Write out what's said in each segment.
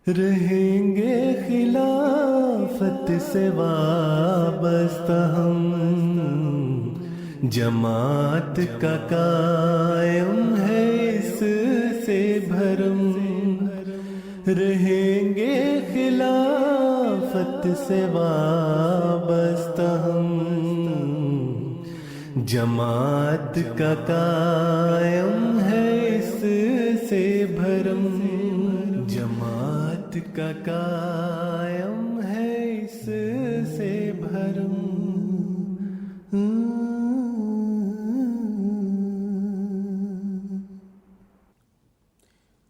رہیں گے خلافت سے وابستہ ہم، جماعت کا قائم ہے اس سے بھرم، رہیں گے خلافت سے وابستہ ہم، جماعت کا قائم ہے اس سے بھرم، جماعت کا قائم ہے اس سے بھرم۔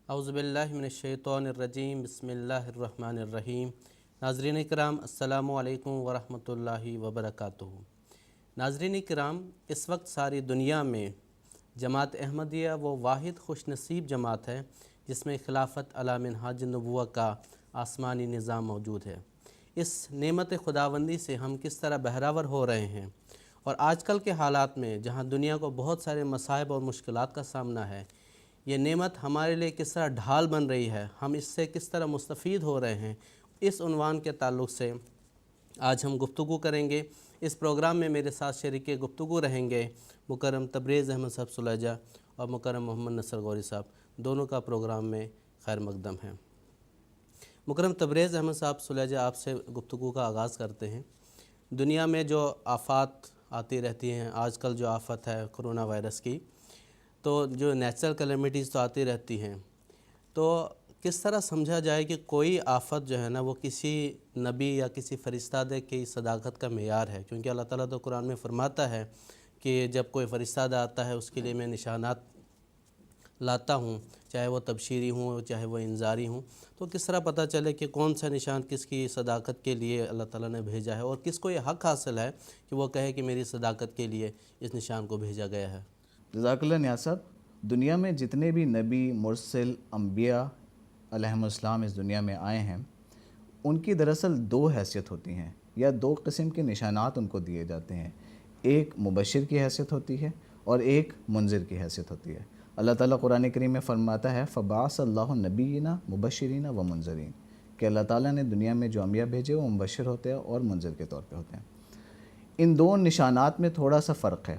اعوذ باللہ من الشیطان الرجیم، بسم اللہ الرحمن الرحیم۔ ناظرین کرام، السلام علیکم ورحمۃ اللہ وبرکاتہ۔ ناظرین کرام، اس وقت ساری دنیا میں جماعت احمدیہ وہ واحد خوش نصیب جماعت ہے جس میں خلافت علی منہاج النبوہ کا آسمانی نظام موجود ہے۔ اس نعمت خداوندی سے ہم کس طرح بہراور ہو رہے ہیں، اور آج کل کے حالات میں جہاں دنیا کو بہت سارے مصائب اور مشکلات کا سامنا ہے، یہ نعمت ہمارے لیے کس طرح ڈھال بن رہی ہے، ہم اس سے کس طرح مستفید ہو رہے ہیں، اس عنوان کے تعلق سے آج ہم گفتگو کریں گے۔ اس پروگرام میں میرے ساتھ شریک گفتگو رہیں گے مکرم تبریز احمد صاحب سلیجہ اور مکرم محمد نصر غوری صاحب، دونوں کا پروگرام میں خیر مقدم ہے۔ مکرم تبریز احمد صاحب سلیجہ، آپ سے گفتگو کا آغاز کرتے ہیں۔ دنیا میں جو آفات آتی رہتی ہیں، آج کل جو آفت ہے کرونا وائرس کی، تو جو نیچرل کلیمٹیز تو آتی رہتی ہیں، تو کس طرح سمجھا جائے کہ کوئی آفت جو ہے نا وہ کسی نبی یا کسی فرشتہ دے کی صداقت کا معیار ہے؟ کیونکہ اللہ تعالیٰ تو قرآن میں فرماتا ہے کہ جب کوئی فرشتہ دے آتا ہے اس کے لیے میں نشانات لاتا ہوں، چاہے وہ تبشیری ہوں چاہے وہ انذاری ہوں۔ تو کس طرح پتہ چلے کہ کون سا نشان کس کی صداقت کے لیے اللہ تعالیٰ نے بھیجا ہے، اور کس کو یہ حق حاصل ہے کہ وہ کہے کہ میری صداقت کے لیے اس نشان کو بھیجا گیا ہے؟ جزاک اللہ نیاز صاحب، دنیا میں جتنے بھی نبی، مرسل، انبیاء علیہم السلام اس دنیا میں آئے ہیں، ان کی دراصل دو حیثیت ہوتی ہیں یا دو قسم کے نشانات ان کو دیے جاتے ہیں۔ ایک مبشر کی حیثیت ہوتی ہے اور ایک منذر کی حیثیت ہوتی ہے۔ اللہ تعالیٰ قرآن کریم میں فرماتا ہے فَبَعَثَ اللَّهُ النَّبِيِّينَ مُبَشِّرِينَ وَمُنذِرِينَ، کہ اللہ تعالیٰ نے دنیا میں جو انبیاء بھیجے وہ مبشر ہوتے ہیں اور منذر کے طور پہ ہوتے ہیں۔ ان دو نشانات میں تھوڑا سا فرق ہے۔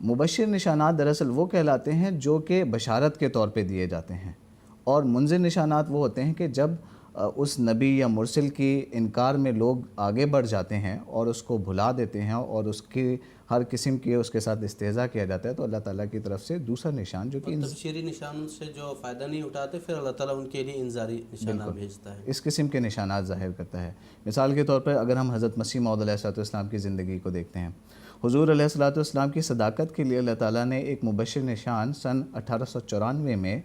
مبشر نشانات دراصل وہ کہلاتے ہیں جو کہ بشارت کے طور پہ دیے جاتے ہیں، اور منذر نشانات وہ ہوتے ہیں کہ جب اس نبی یا مرسل کی انکار میں لوگ آگے بڑھ جاتے ہیں اور اس کو بھلا دیتے ہیں اور اس کی ہر قسم کی اس کے ساتھ استہزاء کیا جاتا ہے، تو اللہ تعالیٰ کی طرف سے دوسرا نشان جو کہ تبشیری نشان سے جو فائدہ نہیں اٹھاتے، پھر اللہ تعالیٰ ان کے لیے انذاری نشانات بھیجتا ہے، اس قسم کے نشانات ظاہر کرتا ہے۔ مثال کے طور پر اگر ہم حضرت مسیح موعود علیہ السلام کی زندگی کو دیکھتے ہیں، حضور علیہ السلام کی صداقت کے لیے اللہ تعالیٰ نے ایک مبشر نشان سن 1894 میں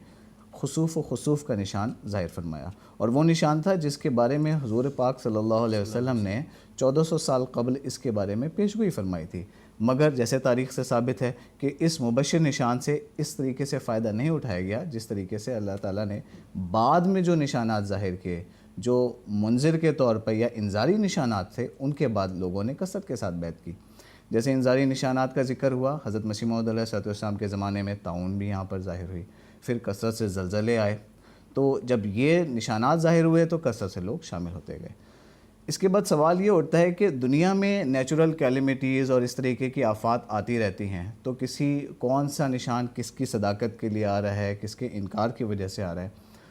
خسوف کا نشان ظاہر فرمایا، اور وہ نشان تھا جس کے بارے میں حضور پاک صلی اللہ علیہ وسلم نے 1400 سال قبل اس کے بارے میں پیشگوئی فرمائی تھی، مگر جیسے تاریخ سے ثابت ہے کہ اس مبشر نشان سے اس طریقے سے فائدہ نہیں اٹھایا گیا جس طریقے سے اللہ تعالیٰ نے بعد میں جو نشانات ظاہر کیے، جو منذر کے طور پر یا انذاری نشانات تھے، ان کے بعد لوگوں نے کثرت کے ساتھ بیعت کی۔ جیسے انذاری نشانات کا ذکر ہوا، حضرت مسیح موعود علیہ السلام کے زمانے میں طاعون بھی یہاں پر ظاہر ہوئی، پھر کثرت سے زلزلے آئے، تو جب یہ نشانات ظاہر ہوئے تو کثرت سے لوگ شامل ہوتے گئے۔ اس کے بعد سوال یہ اٹھتا ہے کہ دنیا میں نیچرل کیلیمٹیز اور اس طریقے کی آفات آتی رہتی ہیں، تو کون سا نشان کس کی صداقت کے لیے آ رہا ہے، کس کے انکار کی وجہ سے آ رہا ہے؟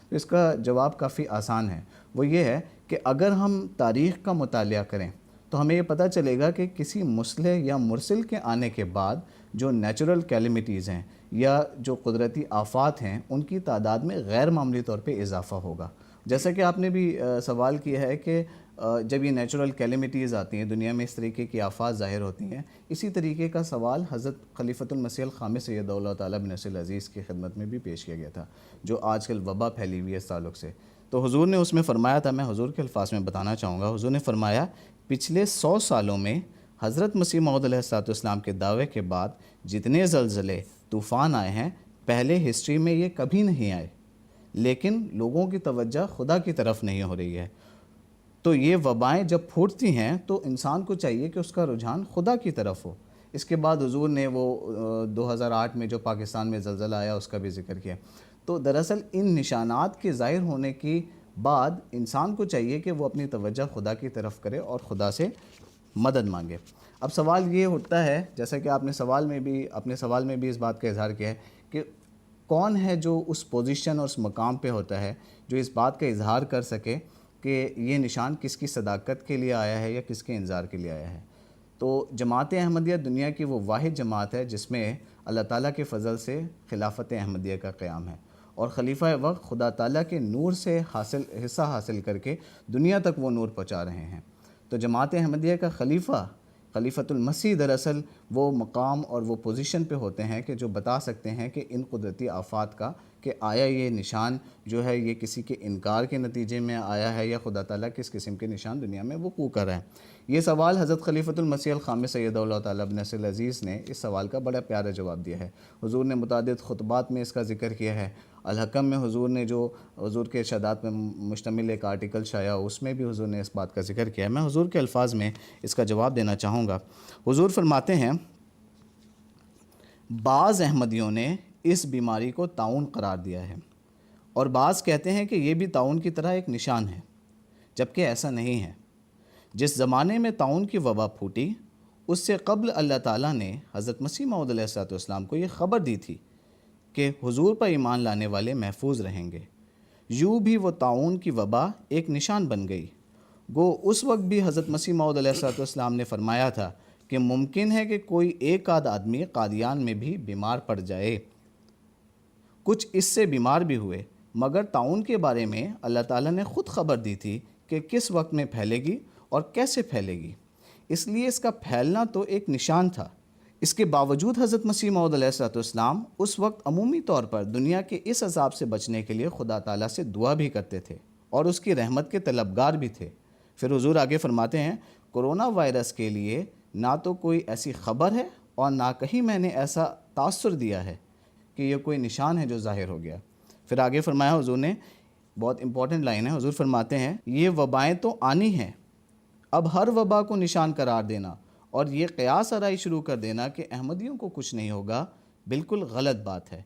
تو اس کا جواب کافی آسان ہے، وہ یہ ہے کہ اگر ہم تاریخ کا مطالعہ کریں تو ہمیں یہ پتہ چلے گا کہ کسی مصلح یا مرسل کے آنے کے بعد جو نیچرل کیلیمٹیز ہیں یا جو قدرتی آفات ہیں، ان کی تعداد میں غیر معمولی طور پہ اضافہ ہوگا۔ جیسا کہ آپ نے بھی سوال کیا ہے کہ جب یہ نیچرل کیلیمٹیز آتی ہیں، دنیا میں اس طریقے کی آفات ظاہر ہوتی ہیں، اسی طریقے کا سوال حضرت خلیفۃ المسیح الخامس سید اللہ تعالیٰ بن نصر العزیز کی خدمت میں بھی پیش کیا گیا تھا، جو آج کل وبا پھیلی ہوئی ہے اس تعلق سے۔ تو حضور نے اس میں فرمایا تھا، میں حضور کے الفاظ میں بتانا چاہوں گا، حضور نے فرمایا پچھلے 100 سالوں میں حضرت مسیح موعود علیہ السلام کے دعوے کے بعد جتنے زلزلے، طوفان آئے ہیں، پہلے ہسٹری میں یہ کبھی نہیں آئے، لیکن لوگوں کی توجہ خدا کی طرف نہیں ہو رہی ہے۔ تو یہ وبائیں جب پھوٹتی ہیں تو انسان کو چاہیے کہ اس کا رجحان خدا کی طرف ہو۔ اس کے بعد حضور نے وہ 2008 میں جو پاکستان میں زلزلہ آیا اس کا بھی ذکر کیا۔ تو دراصل ان نشانات کے ظاہر ہونے کی بعد انسان کو چاہیے کہ وہ اپنی توجہ خدا کی طرف کرے اور خدا سے مدد مانگے۔ اب سوال یہ اٹھتا ہے، جیسا کہ آپ نے اپنے سوال میں بھی اس بات کا اظہار کیا ہے کہ کون ہے جو اس پوزیشن اور اس مقام پہ ہوتا ہے جو اس بات کا اظہار کر سکے کہ یہ نشان کس کی صداقت کے لیے آیا ہے یا کس کے انذار کے لیے آیا ہے۔ تو جماعت احمدیہ دنیا کی وہ واحد جماعت ہے جس میں اللہ تعالیٰ کے فضل سے خلافت احمدیہ کا قیام ہے، اور خلیفہ وقت خدا تعالیٰ کے نور سے حصہ حاصل کر کے دنیا تک وہ نور پہنچا رہے ہیں۔ تو جماعت احمدیہ کا خلیفۃ المسیح دراصل وہ مقام اور وہ پوزیشن پہ ہوتے ہیں کہ جو بتا سکتے ہیں کہ ان قدرتی آفات کا کہ آیا یہ نشان جو ہے یہ کسی کے انکار کے نتیجے میں آیا ہے یا خدا تعالیٰ کس قسم کے نشان دنیا میں وقوع کر رہے ہیں۔ یہ سوال حضرت خلیفۃ المسیح الخامس سید اللہ تعالیٰ بن نصر العزیز نے اس سوال کا بڑا پیارا جواب دیا ہے۔ حضور نے متعدد خطبات میں اس کا ذکر کیا ہے۔ الحکم میں حضور نے جو حضور کے ارشادات میں مشتمل ایک آرٹیکل شائع اس میں بھی حضور نے اس بات کا ذکر کیا ہے۔ میں حضور کے الفاظ میں اس کا جواب دینا چاہوں گا۔ حضور فرماتے ہیں بعض احمدیوں نے اس بیماری کو طاعون قرار دیا ہے اور بعض کہتے ہیں کہ یہ بھی طاعون کی طرح ایک نشان ہے، جبکہ ایسا نہیں ہے۔ جس زمانے میں طاعون کی وبا پھوٹی اس سے قبل اللہ تعالیٰ نے حضرت مسیح موعود علیہ السلام کو یہ خبر دی تھی کہ حضور پر ایمان لانے والے محفوظ رہیں گے۔ یوں بھی وہ طاعون کی وبا ایک نشان بن گئی۔ گو اس وقت بھی حضرت مسیح موعود علیہ السلام نے فرمایا تھا کہ ممکن ہے کہ کوئی ایک آدھ آدمی قادیان میں بھی بیمار پڑ جائے۔ کچھ اس سے بیمار بھی ہوئے، مگر طاعون کے بارے میں اللہ تعالیٰ نے خود خبر دی تھی کہ کس وقت میں پھیلے گی اور کیسے پھیلے گی، اس لیے اس کا پھیلنا تو ایک نشان تھا۔ اس کے باوجود حضرت مسیح موعود علیہ السلام اس وقت عمومی طور پر دنیا کے اس عذاب سے بچنے کے لیے خدا تعالیٰ سے دعا بھی کرتے تھے اور اس کی رحمت کے طلبگار بھی تھے۔ پھر حضور آگے فرماتے ہیں کرونا وائرس کے لیے نہ تو کوئی ایسی خبر ہے اور نہ کہیں میں نے ایسا تاثر دیا ہے کہ یہ کوئی نشان ہے جو ظاہر ہو گیا۔ پھر آگے فرمایا حضور نے، بہت امپورٹنٹ لائن ہے، حضور فرماتے ہیں یہ وبائیں تو آنی ہیں، اب ہر وبا کو نشان قرار دینا اور یہ قیاس آرائی شروع کر دینا کہ احمدیوں کو کچھ نہیں ہوگا بالکل غلط بات ہے۔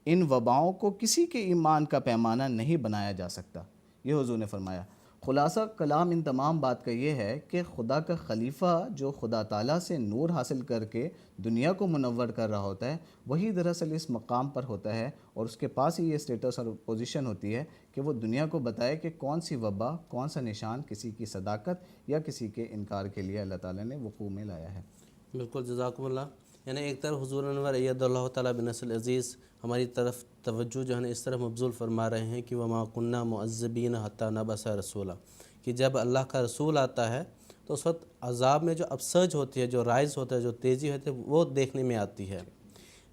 ان وباؤں کو کسی کے ایمان کا پیمانہ نہیں بنایا جا سکتا، یہ حضور نے فرمایا۔ خلاصہ کلام ان تمام بات کا یہ ہے کہ خدا کا خلیفہ جو خدا تعالیٰ سے نور حاصل کر کے دنیا کو منور کر رہا ہوتا ہے وہی دراصل اس مقام پر ہوتا ہے، اور اس کے پاس ہی یہ اسٹیٹس اور پوزیشن ہوتی ہے کہ وہ دنیا کو بتائے کہ کون سی وبا، کون سا نشان کسی کی صداقت یا کسی کے انکار کے لیے اللہ تعالیٰ نے وقوع میں لایا ہے۔ بالکل، جزاکم اللہ۔ یعنی ایک طرف حضور انور اید اللہ تعالیٰ بن نصر العزیز ہماری طرف توجہ جو ہے نا اس طرح مبذول فرما رہے ہیں کہ وما کننا معذبین حتی نبعث رسولا، کہ جب اللہ کا رسول آتا ہے تو اس وقت عذاب میں جو اپسرج ہوتی ہے، جو رائز ہوتا ہے، جو تیزی ہوتی ہے وہ دیکھنے میں آتی ہے،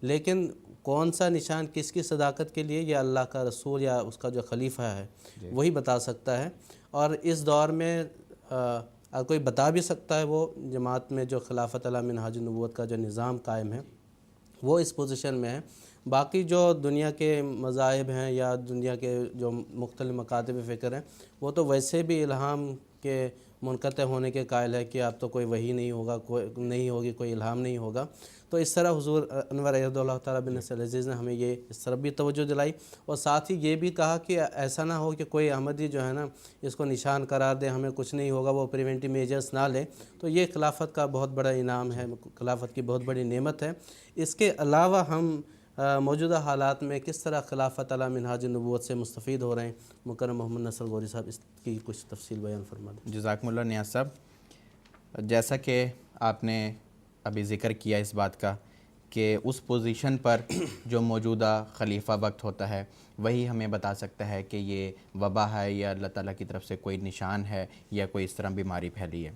لیکن کون سا نشان کس کی صداقت کے لیے یہ اللہ کا رسول یا اس کا جو خلیفہ ہے وہی بتا سکتا ہے۔ اور اس دور میں اگر کوئی بتا بھی سکتا ہے وہ جماعت میں جو خلافت علی منہاج النبوت کا جو نظام قائم ہے وہ اس پوزیشن میں ہے۔ باقی جو دنیا کے مذاہب ہیں یا دنیا کے جو مختلف مکاتب فکر ہیں وہ تو ویسے بھی الہام کے منقطع ہونے کے قائل ہے کہ اب تو کوئی وحی نہیں ہوگا، کوئی نہیں ہوگی، کوئی الہام نہیں ہوگا۔ تو اس طرح حضور انور اید اللہ تعالیٰ بن نصر العزیز نے ہمیں یہ اس طرف بھی توجہ دلائی، اور ساتھ ہی یہ بھی کہا کہ ایسا نہ ہو کہ کوئی احمدی جو ہے نا اس کو نشان قرار دے، ہمیں کچھ نہیں ہوگا، وہ پریونٹیو میجرز نہ لے۔ تو یہ خلافت کا بہت بڑا انعام ہے، خلافت کی بہت بڑی نعمت ہے۔ اس کے علاوہ ہم موجودہ حالات میں کس طرح خلافت علی منہاج النبوت سے مستفید ہو رہے ہیں، مکرم محمد نصر غوری صاحب اس کی کچھ تفصیل بیان فرما دیں۔ جزاکم اللہ نیاز صاحب، جیسا کہ آپ نے ابھی ذکر کیا اس بات کا کہ اس پوزیشن پر جو موجودہ خلیفہ وقت ہوتا ہے وہی ہمیں بتا سکتا ہے کہ یہ وبا ہے یا اللہ تعالیٰ کی طرف سے کوئی نشان ہے یا کوئی اس طرح بیماری پھیلی ہے۔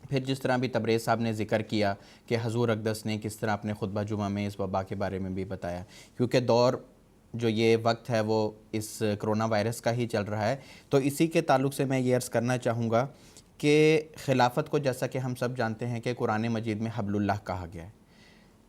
پھر جس طرح بھی تبریز صاحب نے ذکر کیا کہ حضور اقدس نے کس طرح اپنے خطبہ جمعہ میں اس وبا کے بارے میں بھی بتایا، کیونکہ دور جو یہ وقت ہے وہ اس کرونا وائرس کا ہی چل رہا ہے، تو اسی کے تعلق سے میں یہ عرض کرنا چاہوں گا کہ خلافت کو جیسا کہ ہم سب جانتے ہیں کہ قرآن مجید میں حبل اللہ کہا گیا ہے،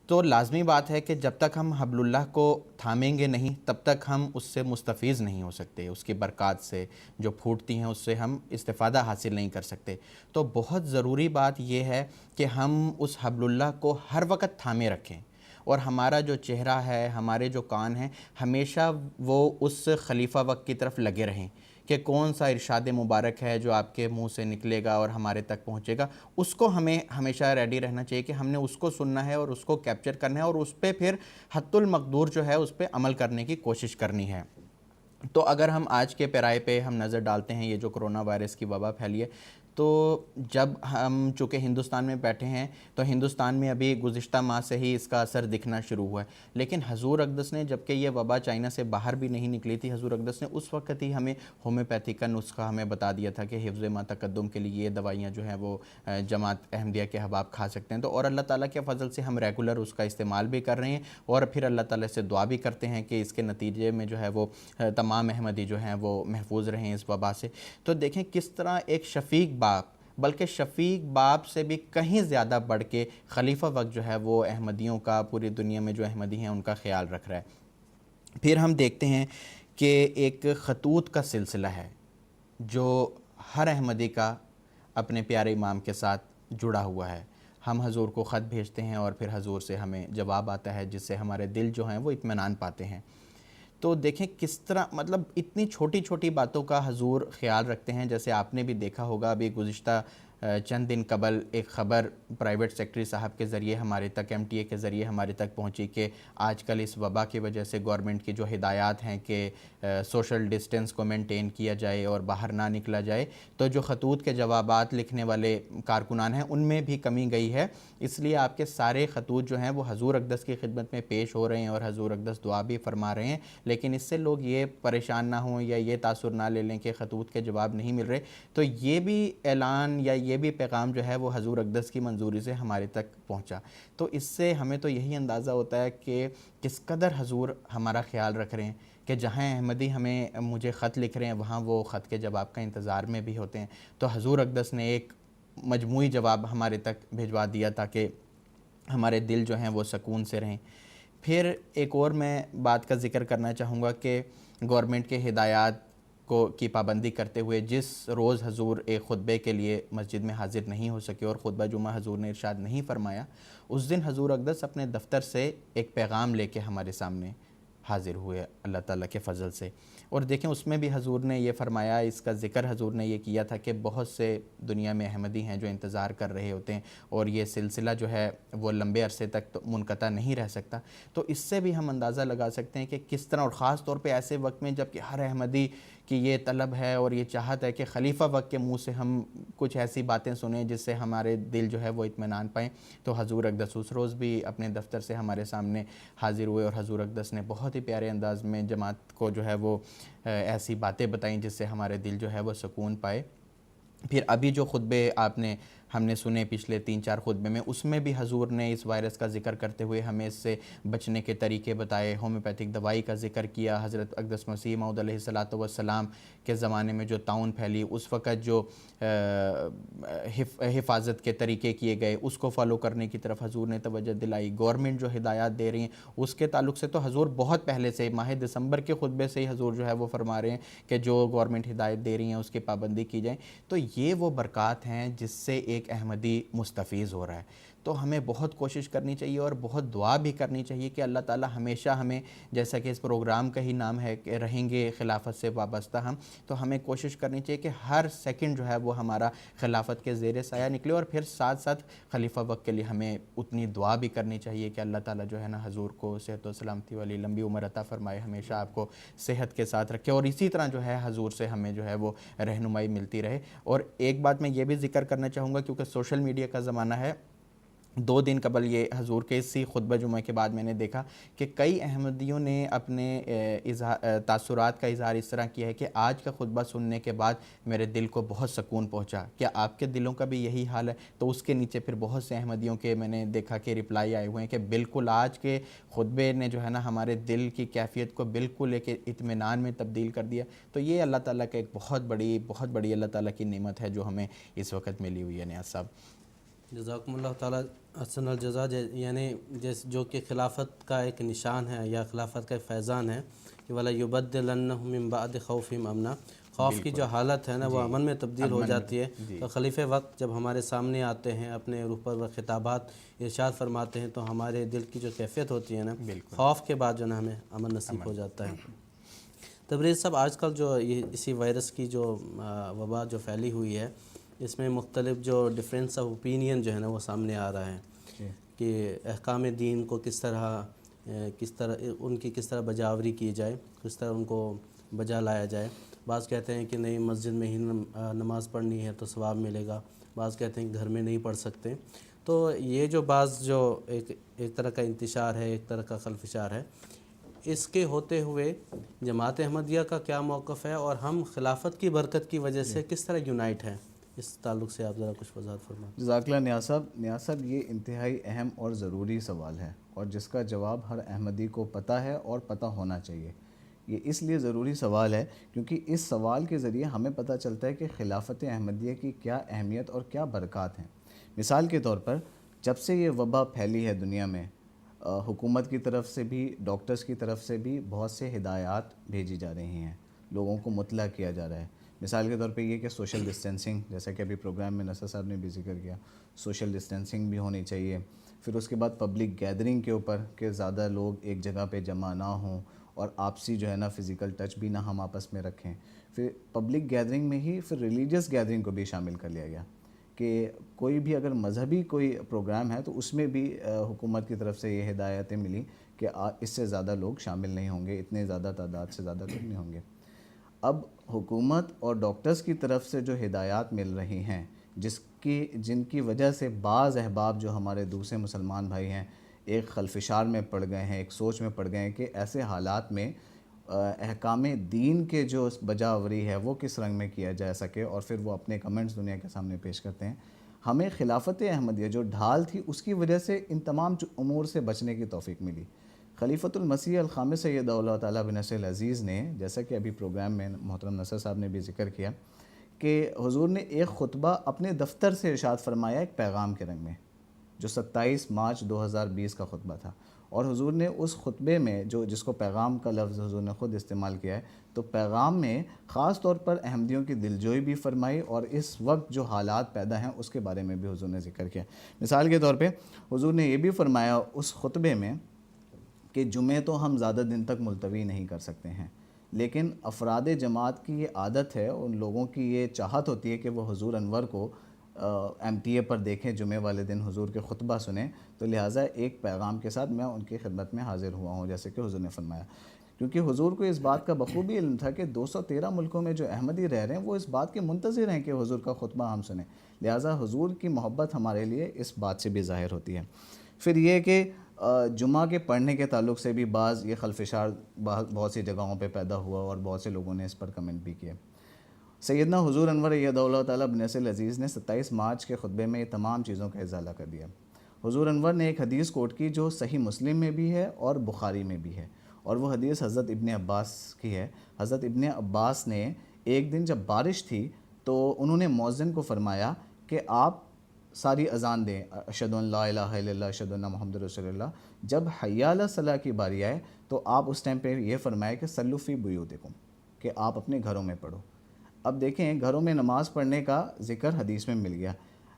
تو لازمی بات ہے کہ جب تک ہم حبل اللہ کو تھامیں گے نہیں تب تک ہم اس سے مستفیض نہیں ہو سکتے، اس کی برکات سے جو پھوٹتی ہیں اس سے ہم استفادہ حاصل نہیں کر سکتے۔ تو بہت ضروری بات یہ ہے کہ ہم اس حبل اللہ کو ہر وقت تھامے رکھیں، اور ہمارا جو چہرہ ہے، ہمارے جو کان ہیں، ہمیشہ وہ اس خلیفہ وقت کی طرف لگے رہیں، کہ کون سا ارشاد مبارک ہے جو آپ کے منہ سے نکلے گا اور ہمارے تک پہنچے گا، اس کو ہمیں ہمیشہ ریڈی رہنا چاہیے کہ ہم نے اس کو سننا ہے اور اس کو کیپچر کرنا ہے اور اس پہ پھر حد المقدور جو ہے اس پہ عمل کرنے کی کوشش کرنی ہے۔ تو اگر ہم آج کے پیرائے پہ ہم نظر ڈالتے ہیں، یہ جو کرونا وائرس کی وبا پھیلی ہے، تو جب ہم چونکہ ہندوستان میں بیٹھے ہیں تو ہندوستان میں ابھی گزشتہ ماہ سے ہی اس کا اثر دکھنا شروع ہوا ہے، لیکن حضور اقدس نے جب کہ یہ وبا چائنا سے باہر بھی نہیں نکلی تھی، حضور اقدس نے اس وقت ہی ہمیں ہومیوپیتھی کا نسخہ ہمیں بتا دیا تھا کہ حفظ ما تقدم کے لیے یہ دوائیاں جو ہیں وہ جماعت احمدیہ کے احباب کھا سکتے ہیں، تو اور اللہ تعالیٰ کے فضل سے ہم ریگولر اس کا استعمال بھی کر رہے ہیں اور پھر اللہ تعالیٰ سے دعا بھی کرتے ہیں کہ اس کے نتیجے میں جو ہے وہ تمام احمدی جو ہیں وہ محفوظ رہیں اس وبا سے۔ تو دیکھیں کس طرح ایک شفیق باپ، بلکہ شفیق باپ سے بھی کہیں زیادہ بڑھ کے خلیفہ وقت جو ہے وہ احمدیوں کا، پوری دنیا میں جو احمدی ہیں ان کا خیال رکھ رہا ہے۔ پھر ہم دیکھتے ہیں کہ ایک خطوط کا سلسلہ ہے جو ہر احمدی کا اپنے پیارے امام کے ساتھ جڑا ہوا ہے۔ ہم حضور کو خط بھیجتے ہیں اور پھر حضور سے ہمیں جواب آتا ہے جس سے ہمارے دل جو ہیں وہ اطمینان پاتے ہیں۔ تو دیکھیں کس طرح مطلب اتنی چھوٹی چھوٹی باتوں کا حضور خیال رکھتے ہیں۔ جیسے آپ نے بھی دیکھا ہوگا ابھی گزشتہ چند دن قبل ایک خبر پرائیویٹ سیکٹری صاحب کے ذریعے ہمارے تک، ایم ٹی اے کے ذریعے ہمارے تک پہنچی کہ آج کل اس وبا کی وجہ سے گورنمنٹ کی جو ہدایات ہیں کہ سوشل ڈسٹنس کو مینٹین کیا جائے اور باہر نہ نکلا جائے، تو جو خطوط کے جوابات لکھنے والے کارکنان ہیں ان میں بھی کمی گئی ہے۔ اس لیے آپ کے سارے خطوط جو ہیں وہ حضور اقدس کی خدمت میں پیش ہو رہے ہیں اور حضور اقدس دعا بھی فرما رہے ہیں، لیکن اس سے لوگ یہ پریشان نہ ہوں یا یہ تاثر نہ لے لیں کہ خطوط کے جواب نہیں مل رہے۔ تو یہ بھی اعلان یا یہ بھی پیغام جو ہے وہ حضور اقدس کی منظوری سے ہمارے تک پہنچا۔ تو اس سے ہمیں تو یہی اندازہ ہوتا ہے کہ کس قدر حضور ہمارا خیال رکھ رہے ہیں کہ جہاں احمدی مجھے خط لکھ رہے ہیں وہاں وہ خط کے جواب کا انتظار میں بھی ہوتے ہیں۔ تو حضور اقدس نے ایک مجموعی جواب ہمارے تک بھیجوا دیا تاکہ ہمارے دل جو ہیں وہ سکون سے رہیں۔ پھر ایک اور میں بات کا ذکر کرنا چاہوں گا کہ گورنمنٹ کے ہدایات کی پابندی کرتے ہوئے جس روز حضور ایک خطبے کے لیے مسجد میں حاضر نہیں ہو سکے اور خطبہ جمعہ حضور نے ارشاد نہیں فرمایا، اس دن حضور اقدس اپنے دفتر سے ایک پیغام لے کے ہمارے سامنے حاضر ہوئے اللہ تعالیٰ کے فضل سے، اور دیکھیں اس میں بھی حضور نے یہ فرمایا، اس کا ذکر حضور نے یہ کیا تھا کہ بہت سے دنیا میں احمدی ہیں جو انتظار کر رہے ہوتے ہیں اور یہ سلسلہ جو ہے وہ لمبے عرصے تک تو منقطع نہیں رہ سکتا۔ تو اس سے بھی ہم اندازہ لگا سکتے ہیں کہ کس طرح، اور خاص طور پہ ایسے وقت میں جب کہ ہر احمدی کی یہ طلب ہے اور یہ چاہت ہے کہ خلیفہ وقت کے منہ سے ہم کچھ ایسی باتیں سنیں جس سے ہمارے دل جو ہے وہ اطمینان پائیں، تو حضور اقدس اس روز بھی اپنے دفتر سے ہمارے سامنے حاضر ہوئے اور حضور اقدس نے بہت ہی پیارے انداز میں جماعت کو جو ہے وہ ایسی باتیں بتائیں جس سے ہمارے دل جو ہے وہ سکون پائے۔ پھر ابھی جو خطبے ہم نے سنے پچھلے 3-4 خطبے میں، اس میں بھی حضور نے اس وائرس کا ذکر کرتے ہوئے ہمیں اس سے بچنے کے طریقے بتائے، ہومیوپیتھک دوائی کا ذکر کیا۔ حضرت اقدس مسیح موعود علیہ الصلوۃ والسلام کے زمانے میں جو طاعون پھیلی، اس وقت جو حفاظت کے طریقے کیے گئے اس کو فالو کرنے کی طرف حضور نے توجہ دلائی۔ گورنمنٹ جو ہدایات دے رہی ہیں اس کے تعلق سے تو حضور بہت پہلے سے، ماہ دسمبر کے خطبے سے ہی حضور جو ہے وہ فرما رہے ہیں کہ جو گورنمنٹ ہدایت دے رہی ہیں اس کی پابندی کی جائے۔ تو یہ وہ برکات ہیں جس سے ایک احمدی مستفیض ہو رہا ہے۔ تو ہمیں بہت کوشش کرنی چاہیے اور بہت دعا بھی کرنی چاہیے کہ اللہ تعالیٰ ہمیشہ ہمیں، جیسا کہ اس پروگرام کا ہی نام ہے کہ رہیں گے خلافت سے وابستہ ہم، تو ہمیں کوشش کرنی چاہیے کہ ہر سیکنڈ جو ہے وہ ہمارا خلافت کے زیر سایہ نکلے، اور پھر ساتھ ساتھ خلیفہ وقت کے لیے ہمیں اتنی دعا بھی کرنی چاہیے کہ اللہ تعالیٰ جو ہے نا حضور کو صحت و سلامتی والی لمبی عمر عطا فرمائے، ہمیشہ آپ کو صحت کے ساتھ رکھے، اور اسی طرح جو ہے حضور سے ہمیں جو ہے وہ رہنمائی ملتی رہے۔ اور ایک بات میں یہ بھی ذکر کرنا چاہوں گا، کیونکہ سوشل میڈیا کا زمانہ ہے، 2 دن قبل یہ حضور کے اسی خطبہ جمعہ کے بعد میں نے دیکھا کہ کئی احمدیوں نے اپنے تاثرات کا اظہار اس طرح کیا ہے کہ آج کا خطبہ سننے کے بعد میرے دل کو بہت سکون پہنچا۔ کیا آپ کے دلوں کا بھی یہی حال ہے؟ تو اس کے نیچے پھر بہت سے احمدیوں کے میں نے دیکھا کہ رپلائی آئے ہوئے ہیں کہ بالکل آج کے خطبے نے جو ہے نا ہمارے دل کی کیفیت کو بالکل ایک اطمینان میں تبدیل کر دیا۔ تو یہ اللہ تعالیٰ کا ایک بہت بڑی اللہ تعالیٰ کی نعمت ہے جو ہمیں اس وقت ملی ہوئی ہے۔ نیاز صاحب جزاکم اللہ تعالیٰ احسن الجزا، یعنی جو کہ خلافت کا ایک نشان ہے یا خلافت کا ایک فیضان ہے کہ وَلَا يُبَدِّلَنَّهُم مِّن بَعْدِ خَوْفِهِمْ أَمْنًا، خوف کی جو حالت ہے نا وہ امن میں تبدیل ہو جاتی ہے۔ تو خلیفہ وقت جب ہمارے سامنے آتے ہیں، اپنے روح پر خطابات ارشاد فرماتے ہیں، تو ہمارے دل کی جو کیفیت ہوتی ہے نا، خوف کے بعد جو نا ہمیں امن نصیب ہو جاتا ہے۔ تبریز صاحب، آج کل جو یہ اسی وائرس کی جو وبا جو پھیلی ہوئی ہے، اس میں مختلف جو ڈفرینس آف اوپینین جو ہے نا وہ سامنے آ رہا ہے کہ احکام دین کو کس طرح ان کی کس طرح بجاوری کی جائے، کس طرح ان کو بجا لایا جائے۔ بعض کہتے ہیں کہ نہیں مسجد میں ہی نماز پڑھنی ہے تو ثواب ملے گا، بعض کہتے ہیں کہ گھر میں نہیں پڑھ سکتے۔ تو یہ جو بعض جو ایک طرح کا انتشار ہے، ایک طرح کا خلفشار ہے، اس کے ہوتے ہوئے جماعت احمدیہ کا کیا موقف ہے، اور ہم خلافت کی برکت کی وجہ سے کس طرح یونائٹ ہیں، اس تعلق سے آپ ذرا کچھ وضاحت فرمائیں۔ جزاک اللہ نیاز صاحب، یہ انتہائی اہم اور ضروری سوال ہے، اور جس کا جواب ہر احمدی کو پتہ ہے اور پتہ ہونا چاہیے۔ یہ اس لیے ضروری سوال ہے کیونکہ اس سوال کے ذریعے ہمیں پتہ چلتا ہے کہ خلافت احمدیہ کی کیا اہمیت اور کیا برکات ہیں۔ مثال کے طور پر جب سے یہ وبا پھیلی ہے دنیا میں، حکومت کی طرف سے بھی، ڈاکٹرز کی طرف سے بھی بہت سے ہدایات بھیجی جا رہی ہیں، لوگوں کو مطلع کیا جا رہا ہے۔ مثال کے طور پہ یہ کہ سوشل ڈسٹینسنگ، جیسا کہ ابھی پروگرام میں نصر صاحب نے بھی ذکر کیا، سوشل ڈسٹینسنگ بھی ہونی چاہیے۔ پھر اس کے بعد پبلک گیدرنگ کے اوپر کہ زیادہ لوگ ایک جگہ پہ جمع نہ ہوں، اور آپسی جو ہے نا فزیکل ٹچ بھی نہ ہم آپس میں رکھیں۔ پھر پبلک گیدرنگ میں ہی پھر ریلیجیس گیدرنگ کو بھی شامل کر لیا گیا کہ کوئی بھی اگر مذہبی کوئی پروگرام ہے تو اس میں بھی حکومت کی طرف سے یہ ہدایتیں ملی کہ اس سے زیادہ لوگ شامل نہیں ہوں گے، اتنے زیادہ تعداد سے زیادہ لوگ نہیں ہوں گے۔ اب حکومت اور ڈاکٹرز کی طرف سے جو ہدایات مل رہی ہیں، جن کی وجہ سے بعض احباب جو ہمارے دوسرے مسلمان بھائی ہیں ایک خلفشار میں پڑ گئے ہیں، ایک سوچ میں پڑ گئے ہیں کہ ایسے حالات میں احکام دین کے جو بجاوری ہے وہ کس رنگ میں کیا جا سکے، اور پھر وہ اپنے کمنٹس دنیا کے سامنے پیش کرتے ہیں۔ ہمیں خلافت احمدیہ جو ڈھال تھی اس کی وجہ سے ان تمام امور سے بچنے کی توفیق ملی۔ خلیفۃ المسیح الخامس سید اللہ تعالیٰ بن نصر العزیز نے، جیسا کہ ابھی پروگرام میں محترم نصر صاحب نے بھی ذکر کیا، کہ حضور نے ایک خطبہ اپنے دفتر سے ارشاد فرمایا ایک پیغام کے رنگ میں، جو 27 مارچ 2020 کا خطبہ تھا، اور حضور نے اس خطبے میں جس کو پیغام کا لفظ حضور نے خود استعمال کیا ہے، تو پیغام میں خاص طور پر احمدیوں کی دلجوئی بھی فرمائی، اور اس وقت جو حالات پیدا ہیں اس کے بارے میں بھی حضور نے ذکر کیا۔ مثال کے طور پہ حضور نے یہ بھی فرمایا اس خطبے میں کہ جمعے تو ہم زیادہ دن تک ملتوی نہیں کر سکتے ہیں، لیکن افراد جماعت کی یہ عادت ہے، ان لوگوں کی یہ چاہت ہوتی ہے کہ وہ حضور انور کو MTA پر دیکھیں، جمعے والے دن حضور کے خطبہ سنیں، تو لہٰذا ایک پیغام کے ساتھ میں ان کی خدمت میں حاضر ہوا ہوں، جیسے کہ حضور نے فرمایا۔ کیونکہ حضور کو اس بات کا بخوبی علم تھا کہ 213 ملکوں میں جو احمدی رہ رہے ہیں وہ اس بات کے منتظر ہیں کہ حضور کا خطبہ ہم سنیں، لہٰذا حضور کی محبت ہمارے لیے اس بات سے بھی ظاہر ہوتی ہے۔ پھر یہ کہ جمعہ کے پڑھنے کے تعلق سے بھی بعض یہ خلفشار بہت سی جگہوں پہ پیدا ہوا، اور بہت سے لوگوں نے اس پر کمنٹ بھی کیے۔ سیدنا حضور انور ایدہ اللہ تعالیٰ بن نصر العزیز نے 27 مارچ کے خطبے میں یہ تمام چیزوں کا ازالہ کر دیا۔ حضور انور نے ایک حدیث کوٹ کی جو صحیح مسلم میں بھی ہے اور بخاری میں بھی ہے، اور وہ حدیث حضرت ابن عباس کی ہے۔ حضرت ابن عباس نے ایک دن جب بارش تھی تو انہوں نے مؤذن کو فرمایا کہ آپ ساری اذان دیں، اشہدو ان لا الہ الا اللہ اشہدو ان محمد رسول اللہ۔ جب حی علی الصلاۃ کی باری آئے تو آپ اس ٹائم پہ یہ فرمائے کہ صلوا فی بیوتکم، کہ آپ اپنے گھروں میں پڑھو۔ اب دیکھیں گھروں میں نماز پڑھنے کا ذکر حدیث میں مل گیا،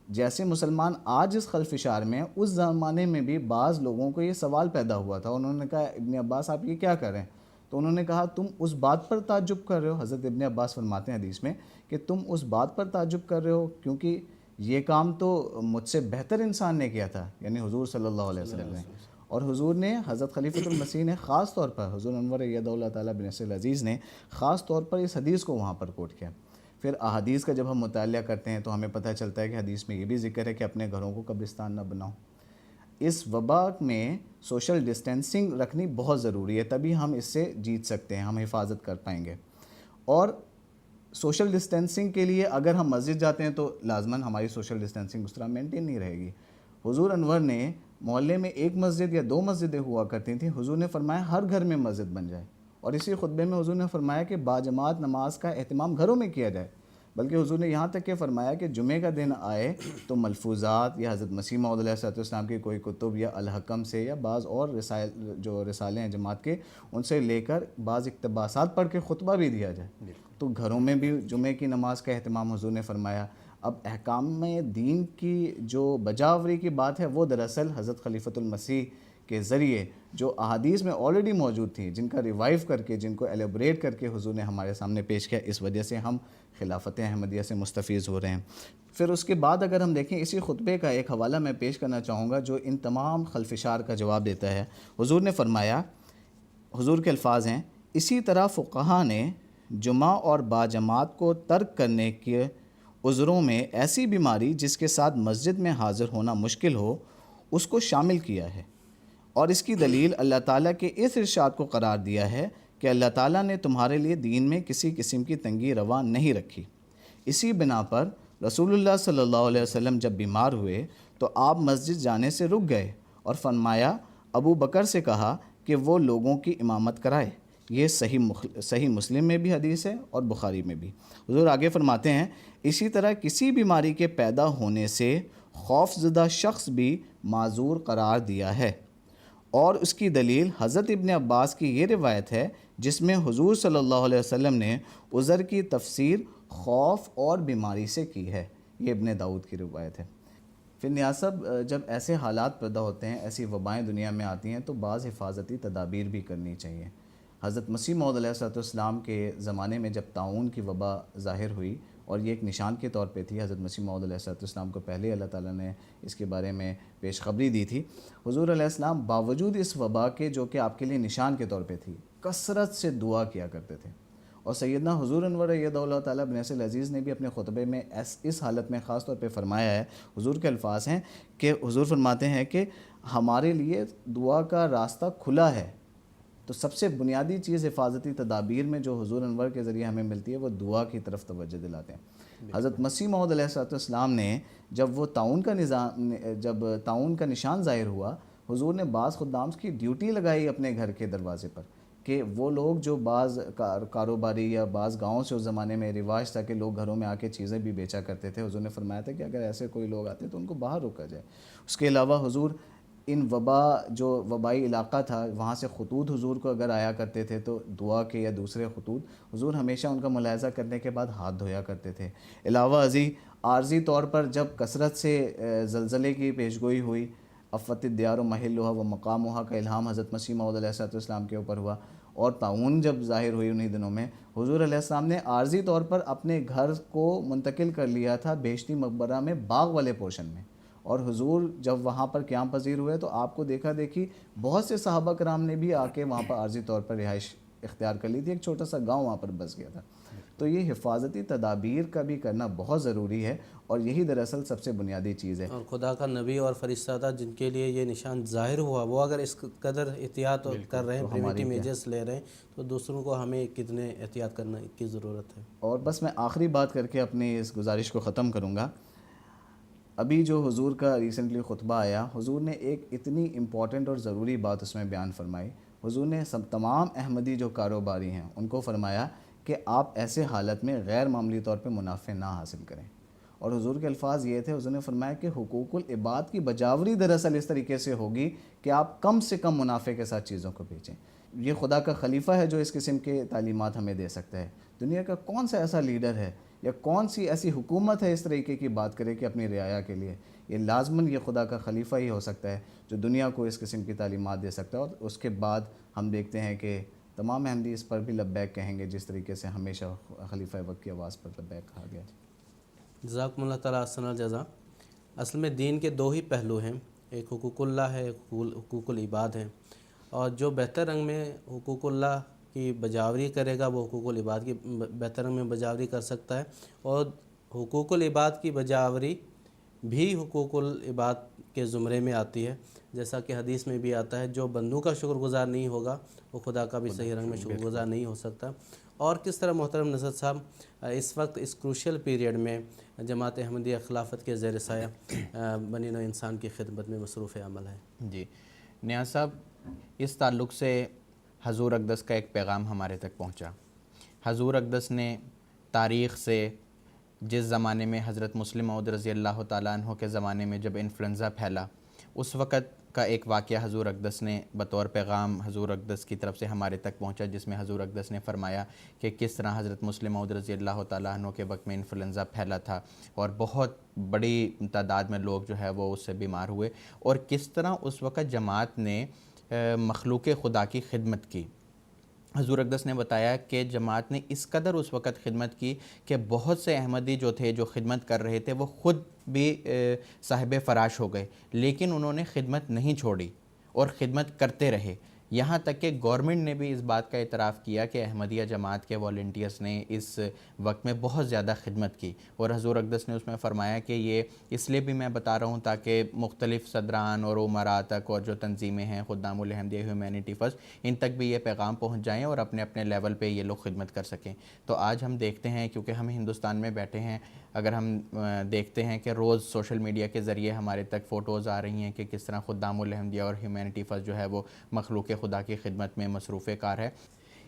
جیسے مسلمان آج اس خلفشار میں، اس زمانے میں بھی بعض لوگوں کو یہ سوال پیدا ہوا تھا، انہوں نے کہا ابن عباس آپ یہ کیا کر رہے ہیں؟ تو انہوں نے کہا تم اس بات پر تعجب کر رہے ہو، حضرت ابن عباس فرماتے ہیں حدیث میں کہ تم اس بات پر تعجب کر رہے ہو کیونکہ یہ کام تو مجھ سے بہتر انسان نے کیا تھا، یعنی حضور صلی اللہ علیہ وسلم نے، اور حضور نے حضرت خلیفۃ المسیح نے خاص طور پر، حضور انور ایدہ اللہ تعالیٰ بن نصر العزیز نے خاص طور پر اس حدیث کو وہاں پر کوٹ کیا۔ پھر احادیث کا جب ہم مطالعہ کرتے ہیں تو ہمیں پتہ چلتا ہے کہ حدیث میں یہ بھی ذکر ہے کہ اپنے گھروں کو قبرستان نہ بناؤ۔ اس وبا میں سوشل ڈسٹینسنگ رکھنی بہت ضروری ہے، تبھی ہم اس سے جیت سکتے ہیں، ہم حفاظت کر پائیں گے۔ اور سوشل ڈسٹینسنگ کے لیے اگر ہم مسجد جاتے ہیں تو لازماً ہماری سوشل ڈسٹینسنگ اس طرح مینٹین نہیں رہے گی۔ حضور انور نے محلے میں ایک مسجد یا 2 مسجدیں ہوا کرتی تھیں، حضور نے فرمایا ہر گھر میں مسجد بن جائے، اور اسی خطبے میں حضور نے فرمایا کہ باجماعت نماز کا اہتمام گھروں میں کیا جائے، بلکہ حضور نے یہاں تک کہ فرمایا کہ جمعے کا دن آئے تو ملفوظات یا حضرت مسیح موعود علیہ السلام کی کوئی کتب یا الحکم سے یا بعض اور رسالے ہیں جماعت کے، ان سے لے کر بعض اقتباسات پڑھ کے خطبہ بھی دیا جائے۔ تو گھروں میں بھی جمعے کی نماز کا اہتمام حضور نے فرمایا۔ اب احکام دین کی جو بجاوری کی بات ہے وہ دراصل حضرت خلیفۃ المسیح کے ذریعے جو احادیث میں آلریڈی موجود تھیں، جن کا ریوائیو کر کے، جن کو ایلیبریٹ کر کے حضور نے ہمارے سامنے پیش کیا، اس وجہ سے ہم خلافت احمدیہ سے مستفیض ہو رہے ہیں۔ پھر اس کے بعد اگر ہم دیکھیں، اسی خطبے کا ایک حوالہ میں پیش کرنا چاہوں گا جو ان تمام خلفشار کا جواب دیتا ہے۔ حضور نے فرمایا، حضور کے الفاظ ہیں، اسی طرح فقہا نے جمعہ اور باجماعت کو ترک کرنے کے عذروں میں ایسی بیماری جس کے ساتھ مسجد میں حاضر ہونا مشکل ہو اس کو شامل کیا ہے، اور اس کی دلیل اللہ تعالیٰ کے اس ارشاد کو قرار دیا ہے کہ اللہ تعالیٰ نے تمہارے لیے دین میں کسی قسم کی تنگی روا نہیں رکھی۔ اسی بنا پر رسول اللہ صلی اللہ علیہ وسلم جب بیمار ہوئے تو آپ مسجد جانے سے رک گئے اور فرمایا، ابو بکر سے کہا کہ وہ لوگوں کی امامت کرائے۔ یہ صحیح مسلم میں بھی حدیث ہے اور بخاری میں بھی۔ حضور آگے فرماتے ہیں، اسی طرح کسی بیماری کے پیدا ہونے سے خوف زدہ شخص بھی معذور قرار دیا ہے، اور اس کی دلیل حضرت ابن عباس کی یہ روایت ہے جس میں حضور صلی اللہ علیہ وسلم نے عذر کی تفسیر خوف اور بیماری سے کی ہے۔ یہ ابن داؤد کی روایت ہے۔ پھر نیاز صاحب، جب ایسے حالات پیدا ہوتے ہیں، ایسی وبائیں دنیا میں آتی ہیں تو بعض حفاظتی تدابیر بھی کرنی چاہیے۔ حضرت مسیح موعود علیہ السلام کے زمانے میں جب طاعون کی وبا ظاہر ہوئی، اور یہ ایک نشان کے طور پہ تھی، حضرت مسیح موعود علیہ السلام کو پہلے اللہ تعالیٰ نے اس کے بارے میں پیش خبری دی تھی۔ حضور علیہ السلام باوجود اس وبا کے، جو کہ آپ کے لیے نشان کے طور پہ تھی، کثرت سے دعا کیا کرتے تھے، اور سیدنا حضور انور ایدہ اللہ تعالیٰ بن ناصر العزیز نے بھی اپنے خطبے میں اس حالت میں خاص طور پہ فرمایا ہے۔ حضور کے الفاظ ہیں کہ حضور فرماتے ہیں کہ ہمارے لیے دعا کا راستہ کھلا ہے۔ تو سب سے بنیادی چیز حفاظتی تدابیر میں جو حضور انور کے ذریعے ہمیں ملتی ہے وہ دعا کی طرف توجہ دلاتے ہیں۔ حضرت مسیح موعود علیہ السلام نے جب وہ طاعون کا نشان ظاہر ہوا، حضور نے بعض خدام کی ڈیوٹی لگائی اپنے گھر کے دروازے پر، کہ وہ لوگ جو بعض کاروباری یا بعض گاؤں سے اس زمانے میں رواج تھا کہ لوگ گھروں میں آ کے چیزیں بھی بیچا کرتے تھے، حضور نے فرمایا تھا کہ اگر ایسے کوئی لوگ آتے تو ان کو باہر روکا جائے۔ اس کے علاوہ حضور ان جو وبائی علاقہ تھا وہاں سے خطوط حضور کو اگر آیا کرتے تھے تو دعا کے یا دوسرے خطوط، حضور ہمیشہ ان کا ملاحظہ کرنے کے بعد ہاتھ دھویا کرتے تھے۔ علاوہ ازیں عارضی طور پر جب کثرت سے زلزلے کی پیشگوئی ہوئی، افت الدیار و محلھا و مقامھا کا الہام حضرت مسیح موعود علیہ السلام کے اوپر ہوا، اور طاعون جب ظاہر ہوئی انہی دنوں میں، حضور علیہ السلام نے عارضی طور پر اپنے گھر کو منتقل کر لیا تھا بہشتی مقبرہ میں باغ والے پورشن میں، اور حضور جب وہاں پر قیام پذیر ہوئے تو آپ کو دیکھا دیکھی بہت سے صحابہ کرام نے بھی آ کے وہاں پر عارضی طور پر رہائش اختیار کر لی تھی، ایک چھوٹا سا گاؤں وہاں پر بس گیا تھا۔ تو یہ حفاظتی تدابیر کا بھی کرنا بہت ضروری ہے، اور یہی دراصل سب سے بنیادی چیز ہے۔ اور خدا کا نبی اور فرشتہ تھا جن کے لیے یہ نشان ظاہر ہوا، وہ اگر اس قدر احتیاط کر رہے ہیں، پریونٹیو میجرز لے رہے ہیں، تو دوسروں کو ہمیں کتنے احتیاط کرنے کی ضرورت ہے۔ اور بس میں آخری بات کر کے اپنی اس گزارش کو ختم کروں گا۔ ابھی جو حضور کا ریسنٹلی خطبہ آیا، حضور نے ایک اتنی امپورٹنٹ اور ضروری بات اس میں بیان فرمائی۔ حضور نے تمام احمدی جو کاروباری ہیں ان کو فرمایا کہ آپ ایسے حالت میں غیر معمولی طور پہ منافع نہ حاصل کریں، اور حضور کے الفاظ یہ تھے، حضور نے فرمایا کہ حقوق العباد کی بجاوری دراصل اس طریقے سے ہوگی کہ آپ کم سے کم منافع کے ساتھ چیزوں کو بیچیں۔ یہ خدا کا خلیفہ ہے جو اس قسم کے تعلیمات ہمیں دے سکتا ہے۔ دنیا کا کون سا ایسا لیڈر ہے یا کون سی ایسی حکومت ہے اس طریقے کی بات کرے کہ اپنی رعایا کے لیے؟ یہ لازماً یہ خدا کا خلیفہ ہی ہو سکتا ہے جو دنیا کو اس قسم کی تعلیمات دے سکتا ہے، اور اس کے بعد ہم دیکھتے ہیں کہ تمام احمدی اس پر بھی لبیک کہیں گے، جس طریقے سے ہمیشہ خلیفہ وقت کی آواز پر لبیک کہا گیا۔ جزاکم اللہ تعالیٰ احسن الجزا۔ اصل میں دین کے دو ہی پہلو ہیں، ایک حقوق اللہ ہے، ایک حقوق العباد ہے، اور جو بہتر رنگ میں حقوق اللہ کی بجاوری کرے گا وہ حقوق العباد کی بہتر رنگ میں بجاوری کر سکتا ہے، اور حقوق العباد کی بجاوری بھی حقوق العباد کے زمرے میں آتی ہے، جیسا کہ حدیث میں بھی آتا ہے، جو بندوں کا شکر گزار نہیں ہوگا وہ خدا کا بھی صحیح رنگ میں شکر گزار نہیں ہو سکتا۔ اور کس طرح محترم نصرت صاحب اس وقت اس کروشل پیریڈ میں جماعت احمدیہ خلافت کے زیر سایہ بنی نوع انسان کی خدمت میں مصروف عمل ہے۔ جی نیاز صاحب، اس تعلق سے حضور اقدس کا ایک پیغام ہمارے تک پہنچا۔ حضور اقدس نے تاریخ سے جس زمانے میں حضرت مسلم موعود رضی اللہ تعالیٰ عنہ کے زمانے میں جب انفلوئنزا پھیلا، اس وقت کا ایک واقعہ حضور اقدس نے بطور پیغام حضور اقدس کی طرف سے ہمارے تک پہنچا، جس میں حضور اقدس نے فرمایا کہ کس طرح حضرت مسلم موعود رضی اللہ تعالیٰ عنہ کے وقت میں انفلوئنزا پھیلا تھا اور بہت بڑی تعداد میں لوگ جو ہے وہ اس سے بیمار ہوئے، اور کس طرح اس وقت جماعت نے مخلوق خدا کی خدمت کی۔ حضور اقدس نے بتایا کہ جماعت نے اس قدر اس وقت خدمت کی کہ بہت سے احمدی جو تھے جو خدمت کر رہے تھے وہ خود بھی صاحب فراش ہو گئے، لیکن انہوں نے خدمت نہیں چھوڑی اور خدمت کرتے رہے، یہاں تک کہ گورنمنٹ نے بھی اس بات کا اعتراف کیا کہ احمدیہ جماعت کے والنٹیئرز نے اس وقت میں بہت زیادہ خدمت کی، اور حضور اقدس نے اس میں فرمایا کہ یہ اس لیے بھی میں بتا رہا ہوں تاکہ مختلف صدران اور امراء تک اور جو تنظیمیں ہیں خدام الاحمدیہ ہیومینٹی فرسٹ، ان تک بھی یہ پیغام پہنچ جائیں اور اپنے اپنے لیول پہ یہ لوگ خدمت کر سکیں۔ تو آج ہم دیکھتے ہیں، کیونکہ ہم ہندوستان میں بیٹھے ہیں، اگر ہم دیکھتے ہیں کہ روز سوشل میڈیا کے ذریعے ہمارے تک فوٹوز آ رہی ہیں کہ کس طرح خدام الاحمدیہ اور ہیومینٹی فرسٹ جو ہے وہ مخلوق خدا کی خدمت میں مصروف کار ہے۔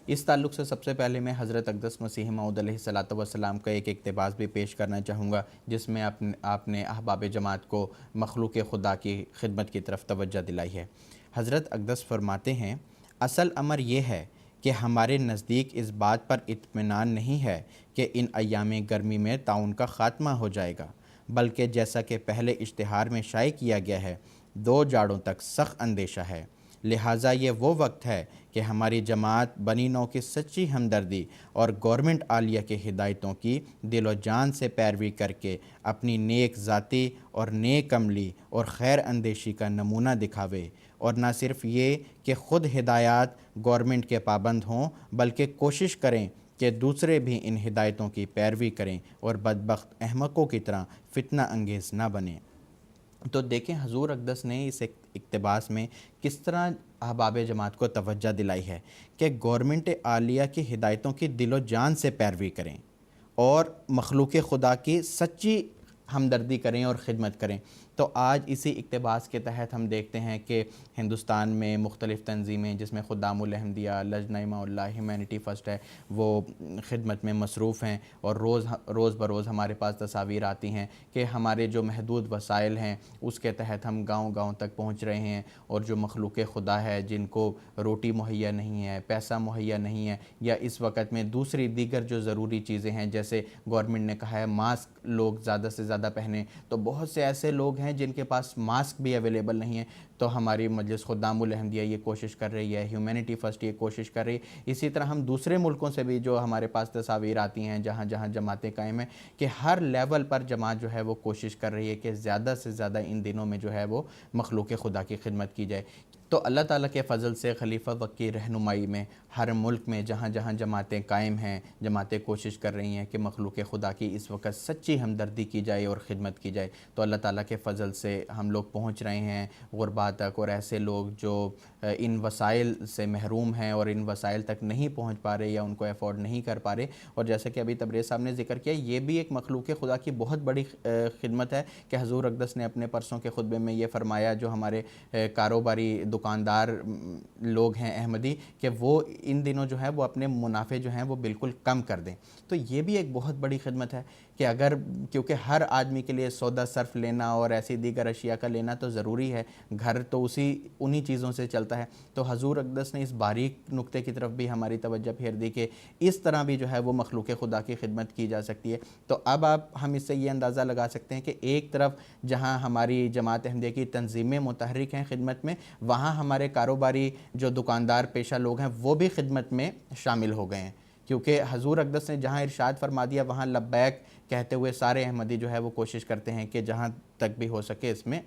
اس تعلق سے سب سے پہلے میں حضرت اقدس مسیح موعود علیہ الصلوۃ والسلام کا ایک اقتباس بھی پیش کرنا چاہوں گا، جس میں آپ نے احباب جماعت کو مخلوق خدا کی خدمت کی طرف توجہ دلائی ہے۔ حضرت اقدس فرماتے ہیں، اصل امر یہ ہے کہ ہمارے نزدیک اس بات پر اطمینان نہیں ہے کہ ان ایام گرمی میں طاعون کا خاتمہ ہو جائے گا، بلکہ جیسا کہ پہلے اشتہار میں شائع کیا گیا ہے، 2 جاڑوں تک سخت اندیشہ ہے، لہٰذا یہ وہ وقت ہے کہ ہماری جماعت بنی نوع کی سچی ہمدردی اور گورنمنٹ عالیہ کے ہدایتوں کی دل و جان سے پیروی کر کے اپنی نیک ذاتی اور نیک عملی اور خیر اندیشی کا نمونہ دکھاوے، اور نہ صرف یہ کہ خود ہدایات گورنمنٹ کے پابند ہوں، بلکہ کوشش کریں کہ دوسرے بھی ان ہدایتوں کی پیروی کریں اور بدبخت احمقوں کی طرح فتنہ انگیز نہ بنیں۔ تو دیکھیں حضور اقدس نے اس اقتباس میں کس طرح احباب جماعت کو توجہ دلائی ہے کہ گورنمنٹ عالیہ کی ہدایتوں کی دل و جان سے پیروی کریں اور مخلوق خدا کی سچی ہمدردی کریں اور خدمت کریں۔ تو آج اسی اقتباس کے تحت ہم دیکھتے ہیں کہ ہندوستان میں مختلف تنظیمیں، جس میں خدام الاحمدیہ، لجنہ امام اللہ، ہیومینٹی فرسٹ ہے، وہ خدمت میں مصروف ہیں، اور روز بروز ہمارے پاس تصاویر آتی ہیں کہ ہمارے جو محدود وسائل ہیں اس کے تحت ہم گاؤں گاؤں تک پہنچ رہے ہیں، اور جو مخلوق خدا ہے جن کو روٹی مہیا نہیں ہے، پیسہ مہیا نہیں ہے، یا اس وقت میں دوسری دیگر جو ضروری چیزیں ہیں، جیسے گورنمنٹ نے کہا ہے ماسک لوگ زیادہ سے زیادہ پہنیں، تو بہت سے ایسے لوگ ہیں جن کے پاس ماسک بھی اویلیبل نہیں ہے۔ تو ہماری مجلس خدام الاحمدیہ یہ کوشش کر رہی ہے، ہیومینٹی فرسٹ یہ کوشش کر رہی ہے، اسی طرح ہم دوسرے ملکوں سے بھی جو ہمارے پاس تصاویر آتی ہیں جہاں جہاں جماعتیں قائم ہیں، کہ ہر لیول پر جماعت جو ہے وہ کوشش کر رہی ہے کہ زیادہ سے زیادہ ان دنوں میں جو ہے وہ مخلوق خدا کی خدمت کی جائے۔ تو اللہ تعالیٰ کے فضل سے خلیفہ وقت کی رہنمائی میں ہر ملک میں جہاں جہاں جماعتیں قائم ہیں، جماعتیں کوشش کر رہی ہیں کہ مخلوق خدا کی اس وقت سچی ہمدردی کی جائے اور خدمت کی جائے۔ تو اللہ تعالیٰ کے فضل سے ہم لوگ پہنچ رہے ہیں غربا تک، اور ایسے لوگ جو ان وسائل سے محروم ہیں اور ان وسائل تک نہیں پہنچ پا رہے یا ان کو افورڈ نہیں کر پا رہے، اور جیسا کہ ابھی تبریز صاحب نے ذکر کیا، یہ بھی ایک مخلوق خدا کی بہت بڑی خدمت ہے کہ حضور اقدس نے اپنے پرسوں کے خطبے میں یہ فرمایا، جو ہمارے کاروباری دکاندار لوگ ہیں احمدی، کہ وہ ان دنوں جو ہے وہ اپنے منافع جو ہیں وہ بالکل کم کر دیں۔ تو یہ بھی ایک بہت بڑی خدمت ہے کہ اگر، کیونکہ ہر آدمی کے لیے سودا صرف لینا اور ایسی دیگر اشیاء کا لینا تو ضروری ہے، گھر تو انہی چیزوں سے چلتا ہے، تو حضور اقدس نے اس باریک نقطے کی طرف بھی ہماری توجہ پھیر دی کہ اس طرح بھی جو ہے وہ مخلوق خدا کی خدمت کی جا سکتی ہے۔ تو اب ہم اس سے یہ اندازہ لگا سکتے ہیں کہ ایک طرف جہاں ہماری جماعت احمدیہ کی تنظیمیں متحرک ہیں خدمت میں، وہاں ہمارے کاروباری جو دکاندار پیشہ لوگ ہیں وہ بھی خدمت میں شامل ہو گئے ہیں، کیونکہ حضور اقدس نے جہاں ارشاد فرما دیا وہاں لبیک کہتے ہوئے سارے احمدی جو ہے وہ کوشش کرتے ہیں کہ جہاں تک بھی ہو سکے اس میں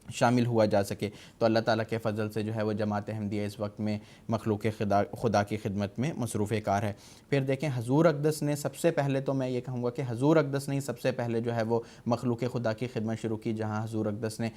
شامل ہوا جا سکے۔ تو اللہ تعالیٰ کے فضل سے جو ہے وہ جماعت احمدیہ اس وقت میں مخلوق خدا کی خدمت میں مصروف کار ہے۔ پھر دیکھیں حضور اقدس نے سب سے پہلے، تو میں یہ کہوں گا کہ حضور اقدس نے سب سے پہلے جو ہے وہ مخلوق خدا کی خدمت شروع کی، جہاں حضور اقدس نے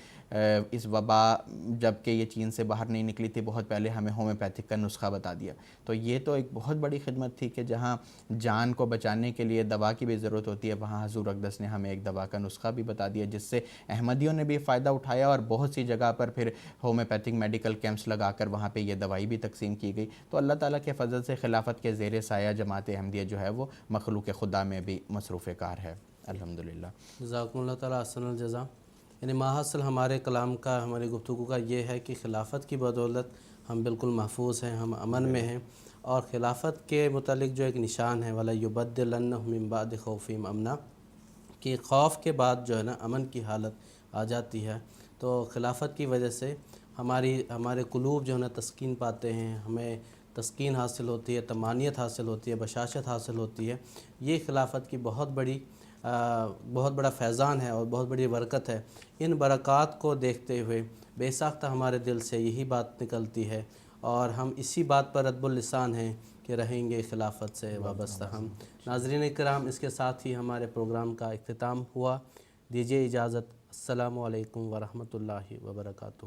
اس وبا جب کہ یہ چین سے باہر نہیں نکلی تھی، بہت پہلے ہمیں ہومیوپیتھک کا نسخہ بتا دیا۔ تو یہ تو ایک بہت بڑی خدمت تھی کہ جہاں جان کو بچانے کے لیے دوا کی بھی ضرورت ہوتی ہے، وہاں حضور اقدس نے ہمیں ایک دوا کا نسخہ بھی بتا دیا، جس سے احمدیوں نے بھی فائدہ اٹھایا، اور بہت سی جگہ پر پھر ہومیوپیتھک میڈیکل کیمپس لگا کر وہاں پہ یہ دوائی بھی تقسیم کی گئی۔ تو اللہ تعالیٰ کے فضل سے خلافت کے زیر سایہ جماعت احمدیہ جو ہے وہ مخلوق خدا میں بھی مصروف کار ہے، الحمدللہ۔ جزاکم اللہ تعالیٰ احسن الجزا۔ یعنی ماحصل ہمارے کلام کا، ہماری گفتگو کا یہ ہے کہ خلافت کی بدولت ہم بالکل محفوظ ہیں، ہم امن میں ہیں، اور خلافت کے متعلق جو ایک نشان ہے وَلَا يُبَدِّلَنَّهُم مِّن بَعْدِ خَوْفِهِمْ أَمْنًا، کہ خوف کے بعد جو ہے نا امن کی حالت آ جاتی ہے۔ تو خلافت کی وجہ سے ہمارے قلوب جو ہے نا تسکین پاتے ہیں، ہمیں تسکین حاصل ہوتی ہے، طمانینت حاصل ہوتی ہے، بشاشت حاصل ہوتی ہے۔ یہ خلافت کی بہت بڑا فیضان ہے اور بہت بڑی برکت ہے۔ ان برکات کو دیکھتے ہوئے بے ساختہ ہمارے دل سے یہی بات نکلتی ہے، اور ہم اسی بات پر رب اللسان ہیں کہ رہیں گے خلافت سے وابستہ ہم۔ ناظرین کرام، اس کے ساتھ ہی ہمارے پروگرام کا اختتام ہوا۔ دیجیے اجازت۔ السلام علیکم ورحمۃ اللہ وبرکاتہ۔